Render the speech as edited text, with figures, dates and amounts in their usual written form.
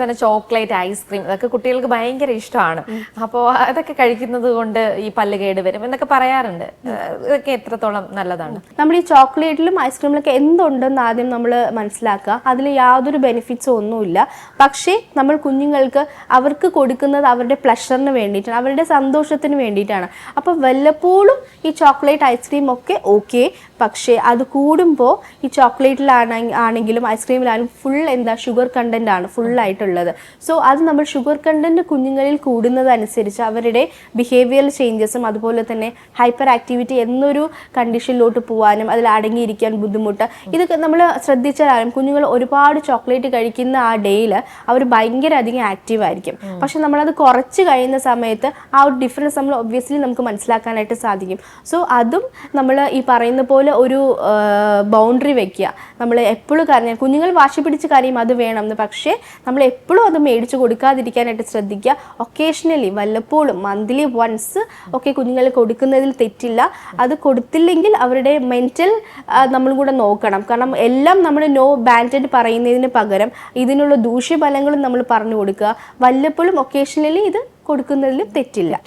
തന്നെ chocolate ice cream ഇതൊക്കെ കുട്ടികൾക്ക് ഭയങ്കര ഇഷ്ടമാണ്. അപ്പോൾ അതൊക്കെ കഴിക്കുന്നത് കൊണ്ട് ഈ പല്ല് കേട് വരും എന്നൊക്കെ പറയാറുണ്ട്. ഇതൊക്കെ എത്രത്തോളം നല്ലതാണ്? നമ്മൾ ഈ ചോക്ലേറ്റിലും ഐസ്ക്രീമിലൊക്കെ എന്തുണ്ടെന്ന് ആദ്യം നമ്മൾ മനസ്സിലാക്കുക. അതിൽ യാതൊരു ബെനിഫിറ്റ്സും ഒന്നുമില്ല. പക്ഷേ നമ്മൾ കുഞ്ഞുങ്ങൾക്ക് അവർക്ക് കൊടുക്കുന്നത് അവരുടെ പ്ലഷറിന് വേണ്ടിയിട്ടാണ്, അവരുടെ സന്തോഷത്തിന് വേണ്ടിയിട്ടാണ്. അപ്പോൾ വല്ലപ്പോഴും ഈ ചോക്ലേറ്റ് ഐസ്ക്രീം ഒക്കെ ഓക്കെ. പക്ഷേ അത് കൂടുമ്പോൾ ഈ ചോക്ലേറ്റിലാണെങ്കിലും ഐസ്ക്രീമിലാണെങ്കിലും ഫുൾ ഷുഗർ കണ്ടന്റ് ആണ് ഫുള്ളായിട്ടുള്ളത്. സോ അത് നമ്മൾ ഷുഗർ കണ്ടന്റ് കുഞ്ഞുങ്ങളിൽ കൂടുന്നതനുസരിച്ച് അവരുടെ ബിഹേവിയറൽ ചേഞ്ചസും അതുപോലെ തന്നെ ഹൈപ്പർ ആക്ടിവിറ്റി എന്നൊരു കണ്ടീഷനിലോട്ട് പോകാനും അതിൽ അടങ്ങിയിരിക്കാൻ ബുദ്ധിമുട്ട്, ഇതൊക്കെ നമ്മൾ ശ്രദ്ധിച്ചാലും കുഞ്ഞുങ്ങൾ ഒരുപാട് ചോക്ലേറ്റ് കഴിക്കുന്ന ആ ഡേയിൽ അവർ ഭയങ്കര അധികം ആക്റ്റീവ് ആയിരിക്കും. പക്ഷെ നമ്മളത് കുറച്ച് കഴിയുന്ന സമയത്ത് ആ ഒരു ഡിഫറൻസ് നമ്മൾ ഒബ്വിയസ്ലി നമുക്ക് മനസ്സിലാക്കാനായിട്ട് സാധിക്കും. സോ അതും നമ്മൾ ഈ പറയുന്ന പോലെ ഒരു ബൗണ്ടറി വെക്കുക. നമ്മൾ എപ്പോഴും കരഞ്ഞാൽ കുഞ്ഞുങ്ങൾ വാശി പിടിച്ച് കരയും അത് വേണം എന്ന്, പക്ഷേ നമ്മൾ എപ്പോഴും അത് മേടിച്ച് കൊടുക്കാതിരിക്കാനായിട്ട് ശ്രദ്ധിക്കുക. ഒക്കേഷണലി വല്ലപ്പോഴും മന്ത്ലി വൺസ് ഒക്കെ കുഞ്ഞുങ്ങൾ കൊടുക്കുന്നതിൽ തെറ്റില്ല. അത് കൊടുത്തില്ലെങ്കിൽ അവരുടെ മെൻറ്റൽ നമ്മളും കൂടെ നോക്കണം. കാരണം എല്ലാം നമ്മൾ നോ ബാൻഡ് പറയുന്നതിന് പകരം ഇതിനുള്ള ദൂഷ്യഫലങ്ങളും നമ്മൾ പറഞ്ഞു കൊടുക്കുക. വല്ലപ്പോഴും ഒക്കേഷണലി ഇത് കൊടുക്കുന്നതിലും തെറ്റില്ല.